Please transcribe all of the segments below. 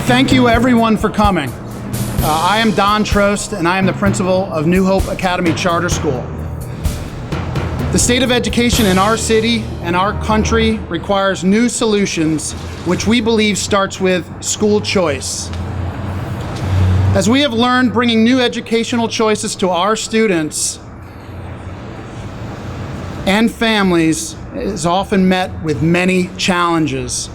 Thank you everyone for coming. I am Don Trost and I am the principal of New Hope Academy Charter School. The state of education in our city and our country requires new solutions, which we believe starts with school choice. As we have learned, bringing new educational choices to our students and families is often met with many challenges.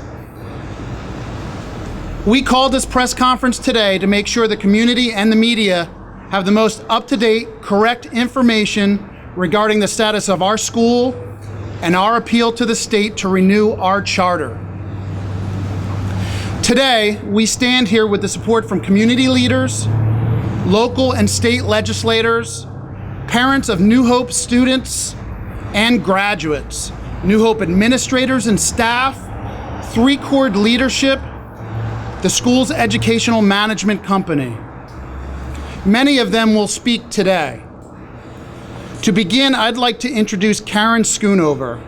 We called this press conference today to make sure the community and the media have the most up-to-date, correct information regarding the status of our school and our appeal to the state to renew our charter. Today, we stand here with the support from community leaders, local and state legislators, parents of New Hope students and graduates, New Hope administrators and staff, three-chord leadership, the school's educational management company. Many of them will speak today. To begin, I'd like to introduce Karen Schoonover,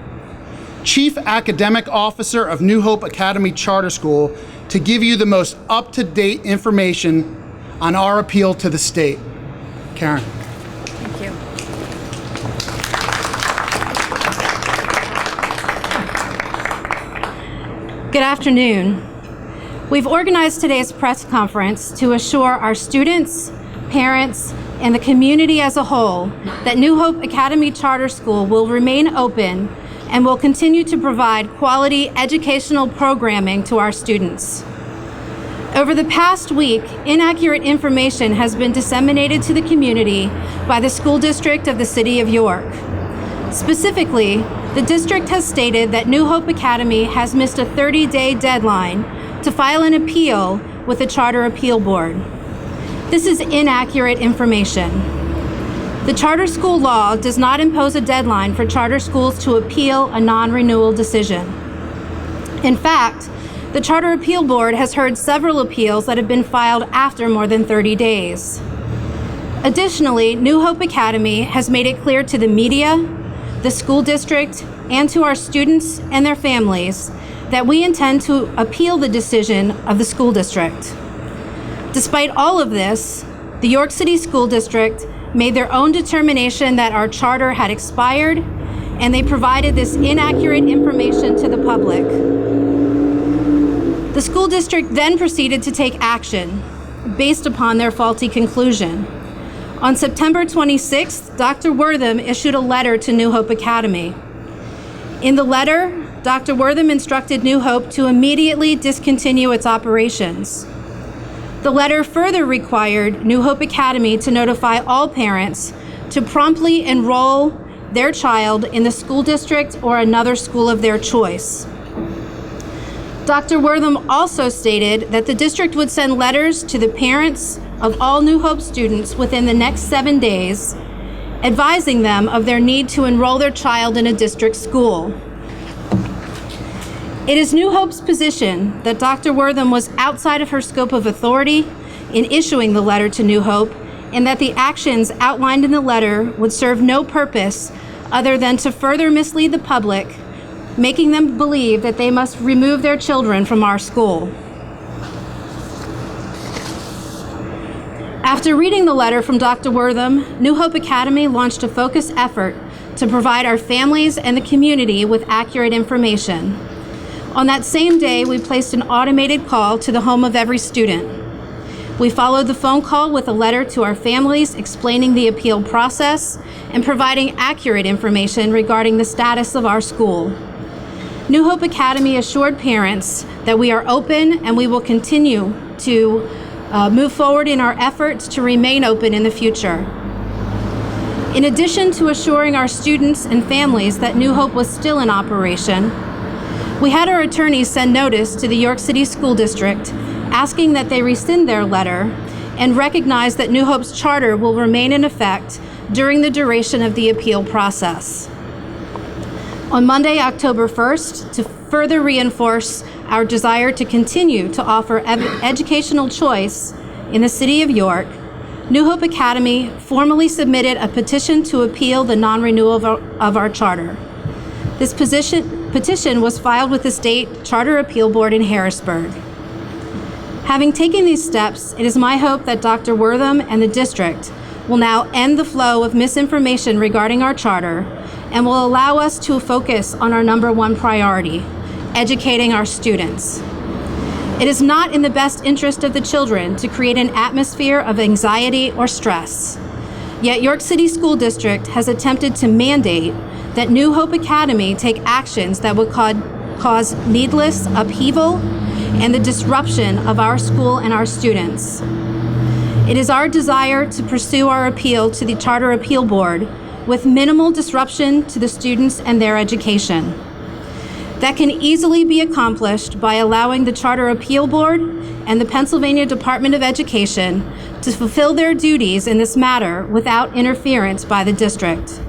Chief Academic Officer of New Hope Academy Charter School, to give you the most up-to-date information on our appeal to the state. Karen. Thank you. Good afternoon. We've organized today's press conference to assure our students, parents, and the community as a whole that New Hope Academy Charter School will remain open and will continue to provide quality educational programming to our students. Over the past week, inaccurate information has been disseminated to the community by the school district of the City of York. Specifically, the district has stated that New Hope Academy has missed a 30-day deadline to file an appeal with the Charter Appeal Board. This is inaccurate information. The charter school law does not impose a deadline for charter schools to appeal a non-renewal decision. In fact, the Charter Appeal Board has heard several appeals that have been filed after more than 30 days. Additionally, New Hope Academy has made it clear to the media, the school district, and to our students and their families that we intend to appeal the decision of the school district. Despite all of this, the York City School District made their own determination that our charter had expired, and they provided this inaccurate information to the public. The school district then proceeded to take action based upon their faulty conclusion. On September 26th, Dr. Wortham issued a letter to New Hope Academy. In the letter, Dr. Wortham instructed New Hope to immediately discontinue its operations. The letter further required New Hope Academy to notify all parents to promptly enroll their child in the school district or another school of their choice. Dr. Wortham also stated that the district would send letters to the parents of all New Hope students within the next 7 days, advising them of their need to enroll their child in a district school. It is New Hope's position that Dr. Wortham was outside of her scope of authority in issuing the letter to New Hope, and that the actions outlined in the letter would serve no purpose other than to further mislead the public, making them believe that they must remove their children from our school. After reading the letter from Dr. Wortham, New Hope Academy launched a focused effort to provide our families and the community with accurate information. On that same day, we placed an automated call to the home of every student. We followed the phone call with a letter to our families explaining the appeal process and providing accurate information regarding the status of our school. New Hope Academy assured parents that we are open and we will continue to move forward in our efforts to remain open in the future. In addition to assuring our students and families that New Hope was still in operation, we had our attorneys send notice to the York City School District asking that they rescind their letter and recognize that New Hope's charter will remain in effect during the duration of the appeal process. On Monday, October 1st, to further reinforce our desire to continue to offer educational choice in the City of York, New Hope Academy formally submitted a petition to appeal the non-renewal of our charter. This petition was filed with the State Charter Appeal Board in Harrisburg. Having taken these steps, it is my hope that Dr. Wortham and the district will now end the flow of misinformation regarding our charter and will allow us to focus on our number one priority, educating our students. It is not in the best interest of the children to create an atmosphere of anxiety or stress. Yet York City School District has attempted to mandate that New Hope Academy take actions that would cause needless upheaval and the disruption of our school and our students. It is our desire to pursue our appeal to the Charter Appeal Board with minimal disruption to the students and their education. That can easily be accomplished by allowing the Charter Appeal Board and the Pennsylvania Department of Education to fulfill their duties in this matter without interference by the district.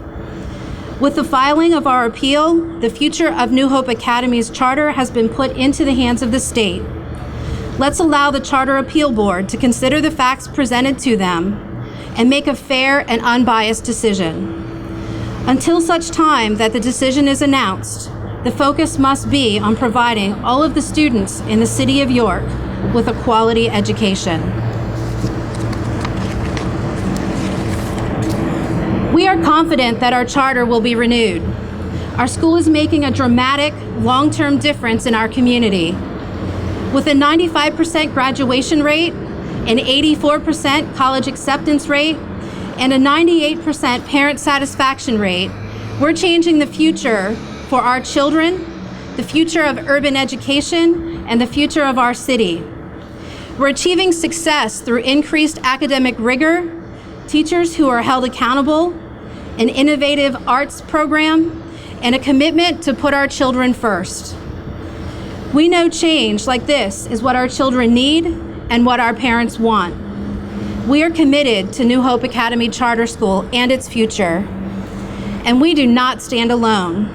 With the filing of our appeal, the future of New Hope Academy's charter has been put into the hands of the state. Let's allow the Charter Appeal Board to consider the facts presented to them and make a fair and unbiased decision. Until such time that the decision is announced, the focus must be on providing all of the students in the city of York with a quality education. We are confident that our charter will be renewed. Our school is making a dramatic, long-term difference in our community. With a 95% graduation rate, an 84% college acceptance rate, and a 98% parent satisfaction rate, we're changing the future for our children, the future of urban education, and the future of our city. We're achieving success through increased academic rigor, teachers who are held accountable, an innovative arts program, and a commitment to put our children first. We know change like this is what our children need and what our parents want. We are committed to New Hope Academy Charter School and its future, and we do not stand alone.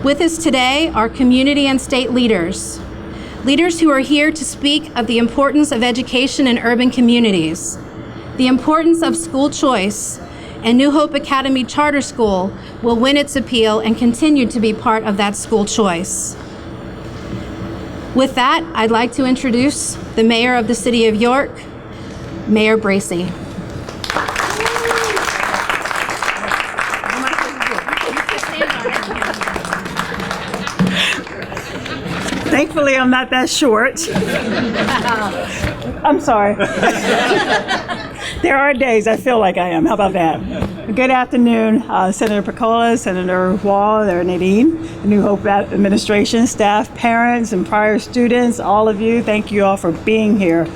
With us today are community and state leaders who are here to speak of the importance of education in urban communities, the importance of school choice, and New Hope Academy Charter School will win its appeal and continue to be part of that school choice. With that, I'd like to introduce the Mayor of the City of York, Mayor Bracy. Thankfully, I'm not that short. I'm sorry. There are days I feel like I am. How about that? Good afternoon, Senator Pecola, Senator Wall, or Nadine, the New Hope administration, staff, parents, and prior students, all of you, thank you all for being here.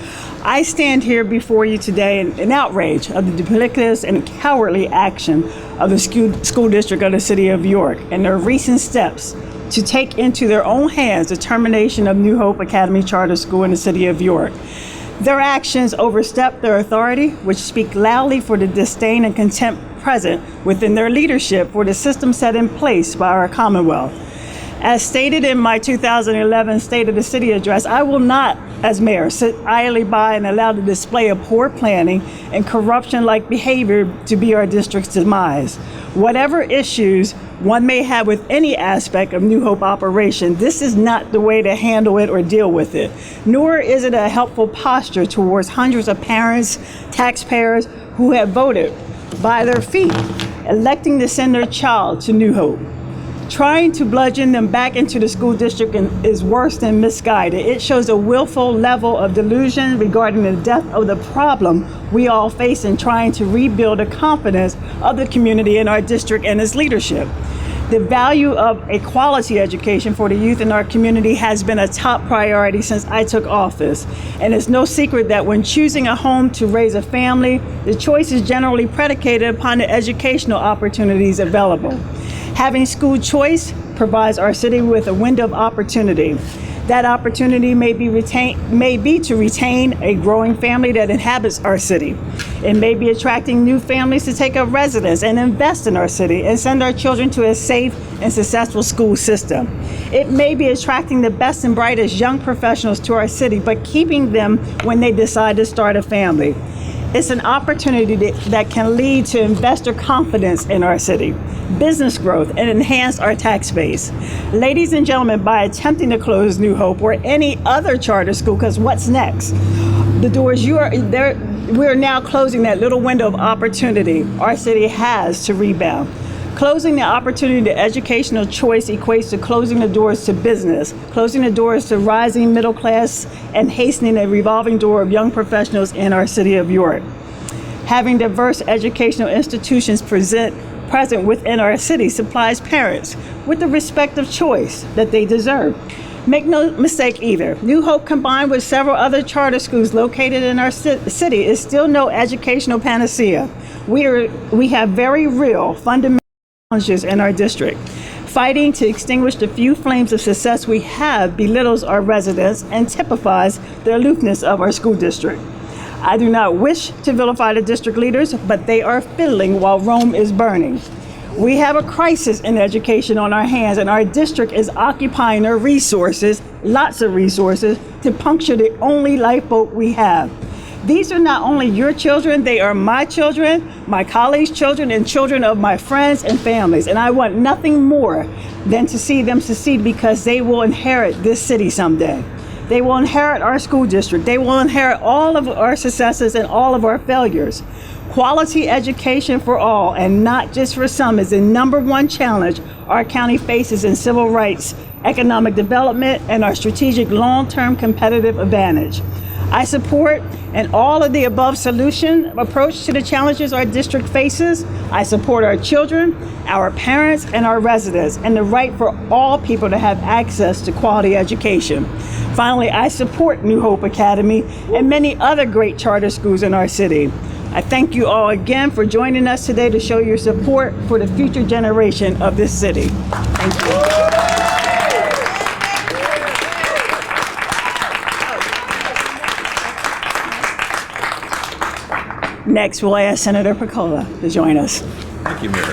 I stand here before you today in outrage of the duplicitous and cowardly action of the school district of the City of York and their recent steps to take into their own hands the termination of New Hope Academy Charter School in the City of York. Their actions overstep their authority, which speak loudly for the disdain and contempt present within their leadership for the system set in place by our Commonwealth. As stated in my 2011 State of the City address, I will not, as mayor, sit idly by and allow the display of poor planning and corruption-like behavior to be our district's demise. Whatever issues one may have with any aspect of New Hope operation, this is not the way to handle it or deal with it, nor is it a helpful posture towards hundreds of parents, taxpayers who have voted by their feet, electing to send their child to New Hope. Trying to bludgeon them back into the school district is worse than misguided. It shows a willful level of delusion regarding the depth of the problem we all face in trying to rebuild the confidence of the community in our district and its leadership. The value of a quality education for the youth in our community has been a top priority since I took office. And it's no secret that when choosing a home to raise a family, the choice is generally predicated upon the educational opportunities available. Having school choice provides our city with a window of opportunity. That opportunity may be to retain a growing family that inhabits our city. It may be attracting new families to take up residence and invest in our city and send our children to a safe and successful school system. It may be attracting the best and brightest young professionals to our city, but keeping them when they decide to start a family. It's an opportunity that can lead to investor confidence in our city, business growth, and enhance our tax base. Ladies and gentlemen, by attempting to close New Hope or any other charter school, because what's next? The doors you are there, we are now closing that little window of opportunity our city has to rebound. Closing the opportunity to educational choice equates to closing the doors to business, closing the doors to rising middle class, and hastening a revolving door of young professionals in our city of York. Having diverse educational institutions present within our city supplies parents with the respective choice that they deserve. Make no mistake either, New Hope combined with several other charter schools located in our city is still no educational panacea. We have very real fundamental challenges in our district. Fighting to extinguish the few flames of success we have belittles our residents and typifies the aloofness of our school district. I do not wish to vilify the district leaders, but they are fiddling while Rome is burning. We have a crisis in education on our hands, and our district is occupying our resources, lots of resources, to puncture the only lifeboat we have. These are not only your children, they are my children, my colleagues' children, and children of my friends and families. And I want nothing more than to see them succeed because they will inherit this city someday. They will inherit our school district. They will inherit all of our successes and all of our failures. Quality education for all and not just for some is the number one challenge our county faces in civil rights, economic development, and our strategic long-term competitive advantage. I support an all of the above solution approach to the challenges our district faces. I support our children, our parents, and our residents, and the right for all people to have access to quality education. Finally, I support New Hope Academy and many other great charter schools in our city. I thank you all again for joining us today to show your support for the future generation of this city. Thank you. Next, we'll ask Senator Pecola to join us. Thank you, Mayor.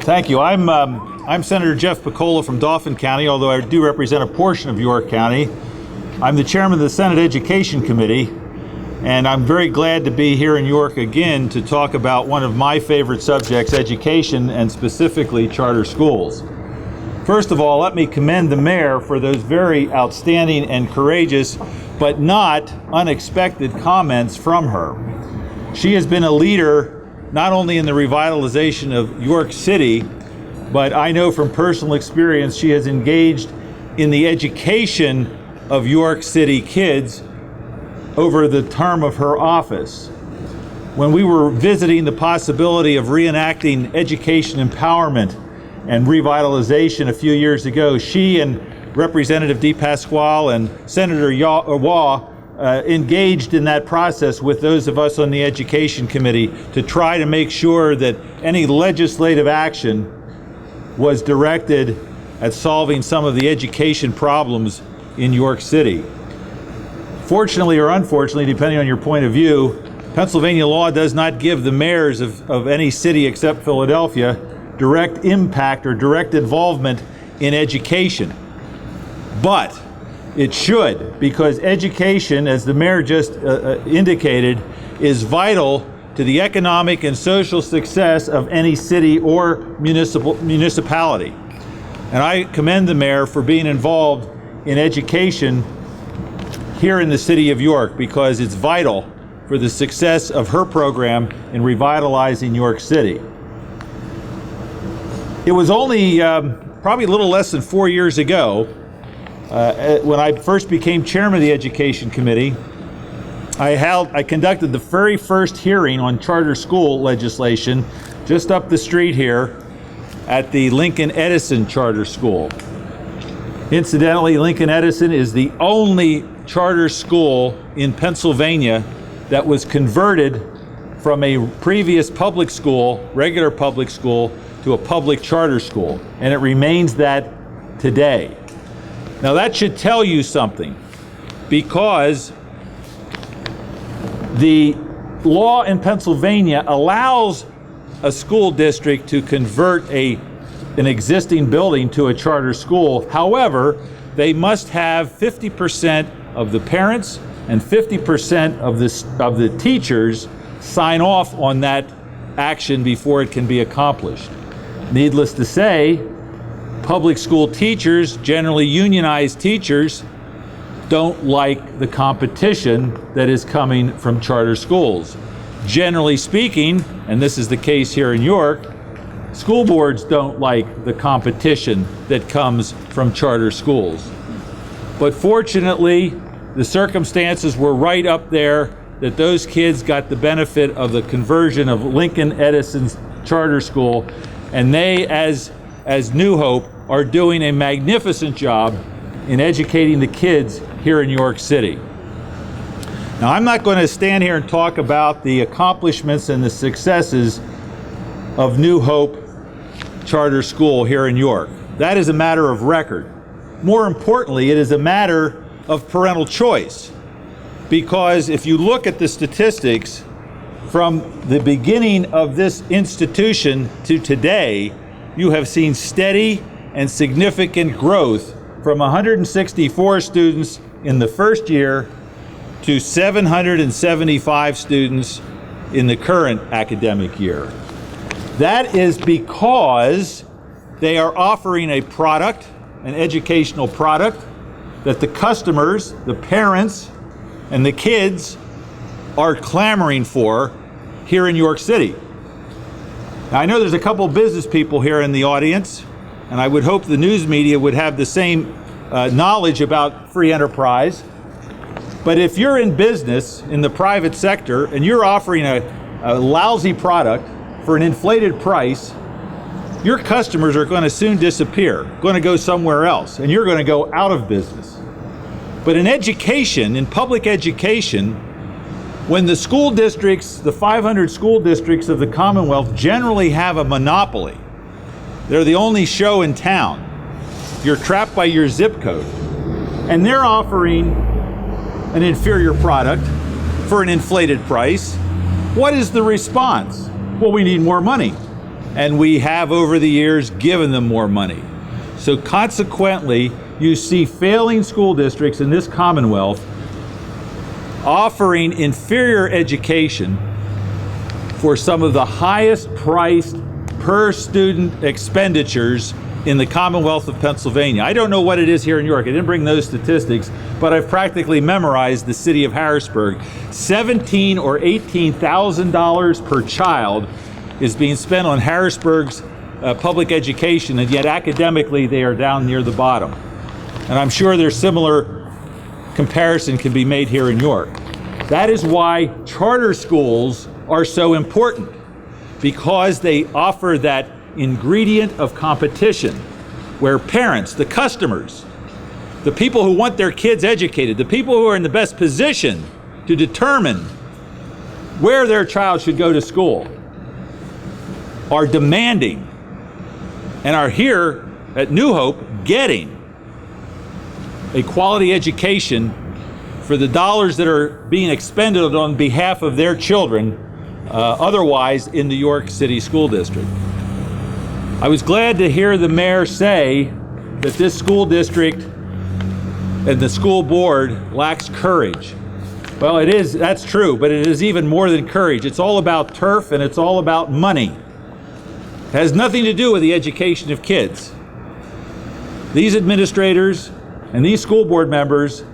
Thank you. I'm Senator Jeff Pecola from Dauphin County, although I do represent a portion of York County. I'm the chairman of the Senate Education Committee, and I'm very glad to be here in York again to talk about one of my favorite subjects, education, and specifically charter schools. First of all, let me commend the mayor for those very outstanding and courageous but not unexpected comments from her. She has been a leader not only in the revitalization of York City, but I know from personal experience she has engaged in the education of York City kids over the term of her office. When we were visiting the possibility of reenacting education empowerment and revitalization a few years ago, she and Representative DePasquale and Senator Waugh engaged in that process with those of us on the Education Committee to try to make sure that any legislative action was directed at solving some of the education problems in York City. Fortunately or unfortunately, depending on your point of view, Pennsylvania law does not give the mayors of any city except Philadelphia direct impact or direct involvement in education. But it should, because education, as the mayor just indicated, is vital to the economic and social success of any city or municipality. And I commend the mayor for being involved in education here in the city of York, because it's vital for the success of her program in revitalizing York City. It was only probably a little less than 4 years ago when I first became chairman of the Education Committee. I conducted the very first hearing on charter school legislation just up the street here at the Lincoln Edison Charter School. Incidentally, Lincoln Edison is the only charter school in Pennsylvania that was converted from a previous public school, regular public school, to a public charter school, and it remains that today. Now that should tell you something, because the law in Pennsylvania allows a school district to convert an existing building to a charter school. However, they must have 50% of the parents and 50% of the teachers sign off on that action before it can be accomplished. Needless to say, public school teachers, generally unionized teachers, don't like the competition that is coming from charter schools. Generally speaking, and this is the case here in York, school boards don't like the competition that comes from charter schools. But fortunately, the circumstances were right up there that those kids got the benefit of the conversion of Lincoln Edison's charter school, and they, as New Hope, are doing a magnificent job in educating the kids here in York City. Now, I'm not going to stand here and talk about the accomplishments and the successes of New Hope Charter School here in York. That is a matter of record. More importantly, it is a matter of parental choice. Because if you look at the statistics from the beginning of this institution to today, you have seen steady and significant growth from 164 students in the first year to 775 students in the current academic year. That is because they are offering a product, an educational product, that the customers, the parents, and the kids are clamoring for here in York City. Now, I know there's a couple of business people here in the audience, and I would hope the news media would have the same knowledge about free enterprise. But if you're in business in the private sector and you're offering a lousy product for an inflated price, your customers are going to soon disappear, going to go somewhere else, and you're going to go out of business. But in education, in public education, when the school districts, the 500 school districts of the Commonwealth generally have a monopoly, they're the only show in town. You're trapped by your zip code. And they're offering an inferior product for an inflated price. What is the response? Well, we need more money. And we have over the years given them more money. So consequently, you see failing school districts in this Commonwealth offering inferior education for some of the highest priced per student expenditures in the Commonwealth of Pennsylvania. I don't know what it is here in York. I didn't bring those statistics, but I've practically memorized the city of Harrisburg. $17,000 or $18,000 per child is being spent on Harrisburg's public education, and yet academically they are down near the bottom. And I'm sure there's similar comparison can be made here in York. That is why charter schools are so important, because they offer that ingredient of competition where parents, the customers, the people who want their kids educated, the people who are in the best position to determine where their child should go to school, are demanding and are here at New Hope getting a quality education for the dollars that are being expended on behalf of their children otherwise in the York City School District. I was glad to hear the mayor say that this school district and the school board lacks courage. Well, that's true, but it is even more than courage. It's all about turf and it's all about money. It has nothing to do with the education of kids. These administrators and these school board members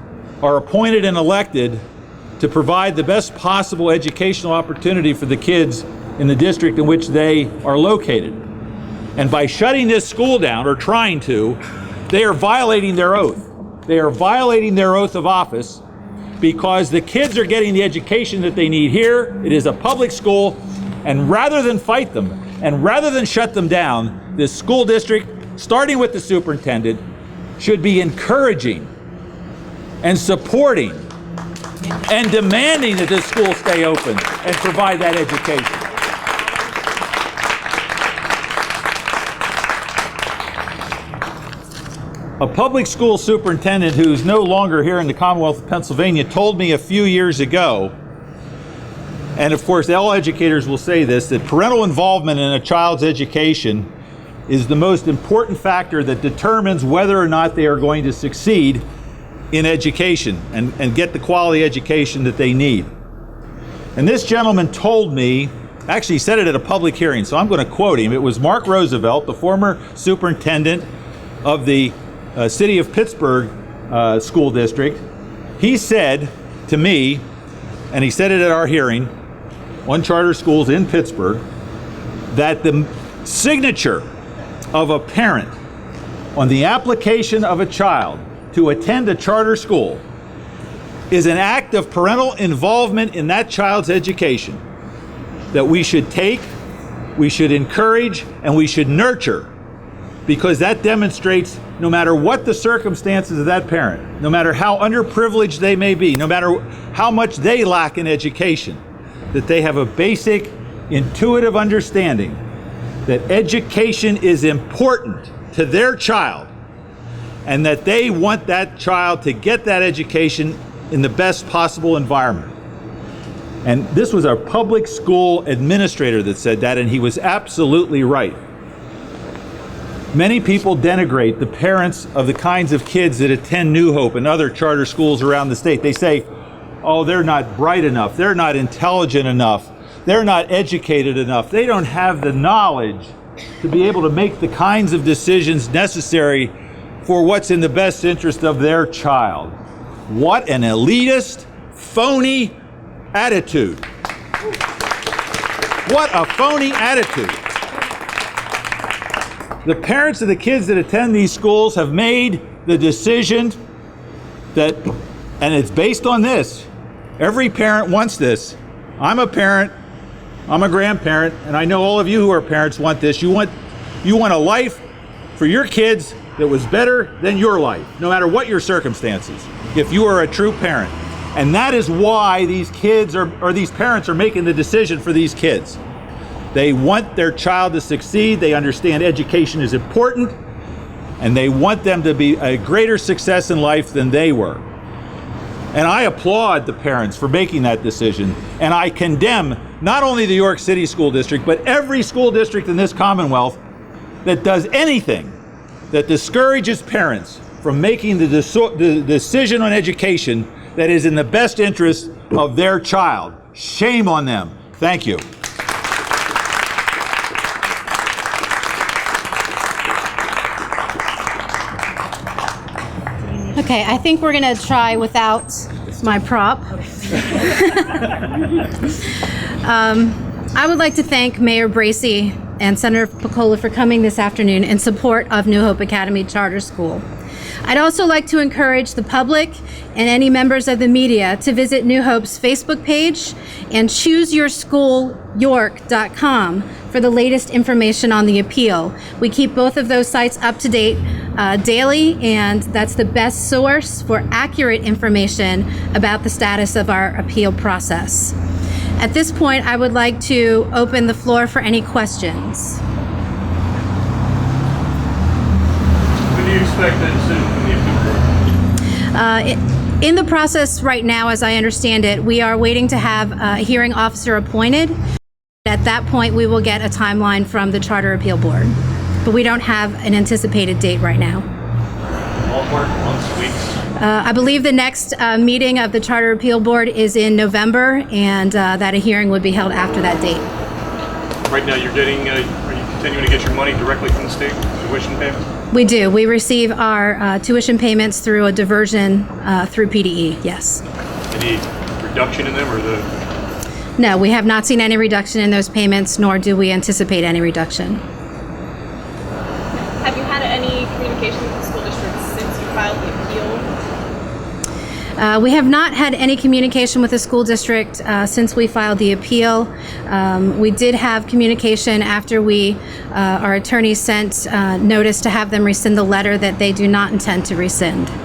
are appointed and elected to provide the best possible educational opportunity for the kids in the district in which they are located. And by shutting this school down, or trying to, they are violating their oath. They are violating their oath of office because the kids are getting the education that they need here. It is a public school, and rather than fight them, and rather than shut them down, this school district, starting with the superintendent, should be encouraging and supporting and demanding that this school stay open and provide that education. A public school superintendent who's no longer here in the Commonwealth of Pennsylvania told me a few years ago, and of course all educators will say this, that parental involvement in a child's education is the most important factor that determines whether or not they are going to succeed in education and get the quality education that they need. And this gentleman told me, actually he said it at a public hearing, so I'm going to quote him. It was Mark Roosevelt, the former superintendent of the city of Pittsburgh school district. He said to me, and he said it at our hearing on charter schools in Pittsburgh, that the signature of a parent on the application of a child to attend a charter school is an act of parental involvement in that child's education that we should take, we should encourage, and we should nurture, because that demonstrates no matter what the circumstances of that parent, no matter how underprivileged they may be, no matter how much they lack in education, that they have a basic intuitive understanding that education is important to their child and that they want that child to get that education in the best possible environment. And this was a public school administrator that said that, and he was absolutely right. Many people denigrate the parents of the kinds of kids that attend New Hope and other charter schools around the state. They say, oh, they're not bright enough, they're not intelligent enough, they're not educated enough, they don't have the knowledge to be able to make the kinds of decisions necessary for what's in the best interest of their child. What an elitist, phony attitude. What a phony attitude. The parents of the kids that attend these schools have made the decision that, and it's based on this, every parent wants this. I'm a parent, I'm a grandparent, and I know all of you who are parents want this. You want a life for your kids that was better than your life, no matter what your circumstances, if you are a true parent. And that is why these kids or these parents are making the decision for these kids. They want their child to succeed, they understand education is important, and they want them to be a greater success in life than they were. And I applaud the parents for making that decision, and I condemn not only the York City School District, but every school district in this Commonwealth that does anything that discourages parents from making the decision on education that is in the best interest of their child. Shame on them. Thank you. Okay, I think we're going to try without my prop. I would like to thank Mayor Bracey and Senator Pecola for coming this afternoon in support of New Hope Academy Charter School. I'd also like to encourage the public and any members of the media to visit New Hope's Facebook page and ChooseYourSchoolYork.com for the latest information on the appeal. We keep both of those sites up to date daily, and that's the best source for accurate information about the status of our appeal process. At this point, I would like to open the floor for any questions. When do you expect that decision from the appeal board? In the process right now, as I understand it, we are waiting to have a hearing officer appointed. At that point, we will get a timeline from the Charter Appeal Board, but we don't have an anticipated date right now. Ballpark, months, weeks? I believe the next meeting of the Charter Appeal Board is in November, and that a hearing would be held after that date. Right now, you're getting, are you continuing to get your money directly from the state, tuition payments? We do. We receive our tuition payments through a diversion through PDE, yes. Any reduction in them, or the? No, we have not seen any reduction in those payments, nor do we anticipate any reduction. Have you had any communication with the school district since you filed the appeal? We have not had any communication with the school district since we filed the appeal. We did have communication after our attorney sent notice to have them rescind the letter that they do not intend to rescind. Do you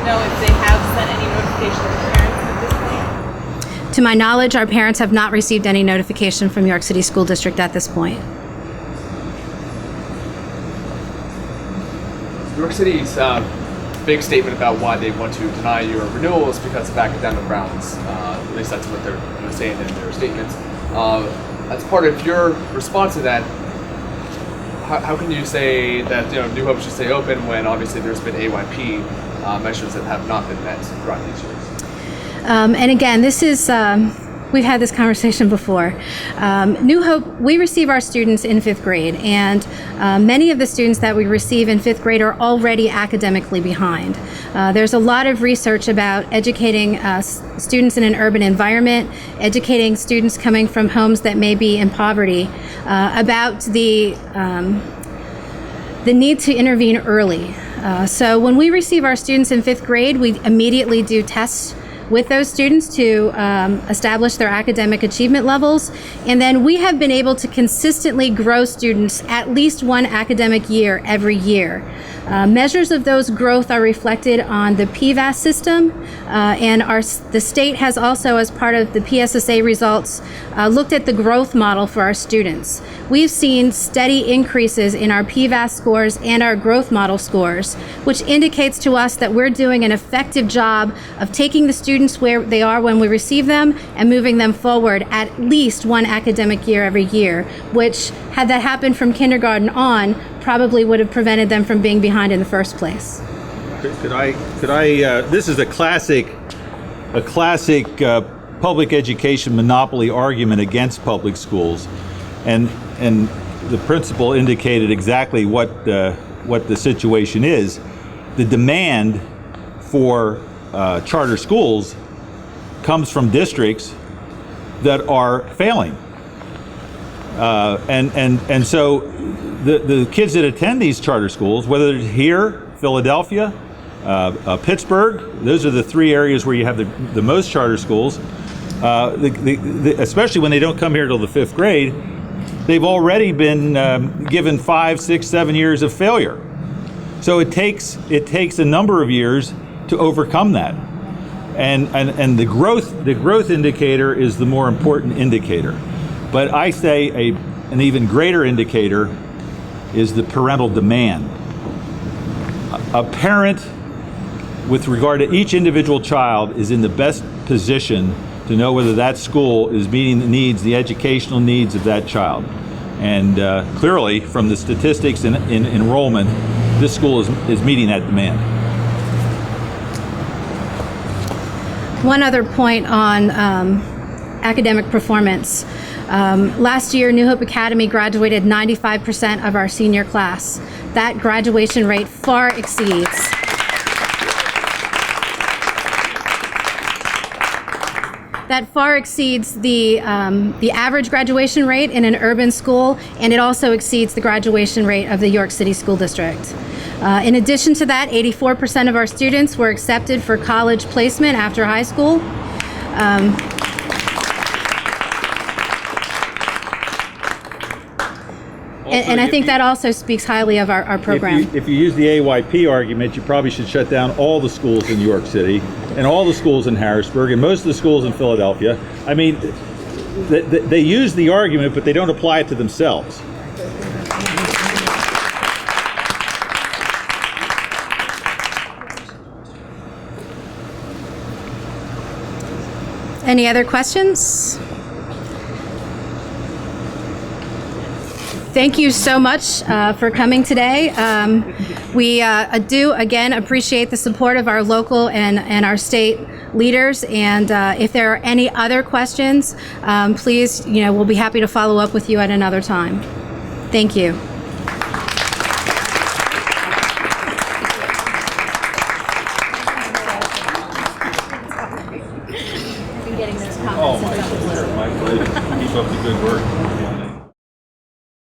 know if they have sent any notification to the parents at this point? To my knowledge, our parents have not received any notification from York City School District at this point. York City's big statement about why they want to deny your renewal is because of academic grounds. At least that's what they're saying in their statements. As part of your response to that, how can you say that New Hope should stay open when obviously there's been AYP measures that have not been met throughout these years? And again, this is, we've had this conversation before. New Hope, we receive our students in 5th grade, and many of the students that we receive in 5th grade are already academically behind. There's a lot of research about educating students in an urban environment, educating students coming from homes that may be in poverty, about the need to intervene early. So when we receive our students in 5th grade, we immediately do tests with those students to establish their academic achievement levels. And then we have been able to consistently grow students at least one academic year every year. Measures of those growth are reflected on the PVAS system, and the state has also, as part of the PSSA results, looked at the growth model for our students. We've seen steady increases in our PVAS scores and our growth model scores, which indicates to us that we're doing an effective job of taking the students where they are when we receive them and moving them forward at least one academic year every year, which, had that happened from kindergarten on, probably would have prevented them from being behind in the first place. Could I? This is a classic public education monopoly argument against public schools, and the principal indicated exactly what the situation is. The demand for charter schools comes from districts that are failing, and so the kids that attend these charter schools, whether it's here, Philadelphia, Pittsburgh, those are the 3 areas where you have the most charter schools, especially when they don't come here till the 5th grade, they've already been given 5, 6, 7 years of failure. So it takes a number of years to overcome that. And the growth indicator is the more important indicator. But I say an even greater indicator is the parental demand. A parent, with regard to each individual child, is in the best position to know whether that school is meeting the needs, the educational needs of that child. And clearly, from the statistics in enrollment, this school is meeting that demand. One other point on academic performance. Last year, New Hope Academy graduated 95% of our senior class. That graduation rate far exceeds the average graduation rate in an urban school, and it also exceeds the graduation rate of the York City School District. In addition to that, 84% of our students were accepted for college placement after high school. And I think that also speaks highly of our program. If you use the AYP argument, you probably should shut down all the schools in New York City and all the schools in Harrisburg and most of the schools in Philadelphia. I mean, they use the argument, but they don't apply it to themselves. Any other questions? Thank you so much for coming today. We do, again, appreciate the support of our local and our state leaders. And if there are any other questions, please, we'll be happy to follow up with you at another time. Thank you. Oh, my pleasure. My pleasure. Keep up the good work.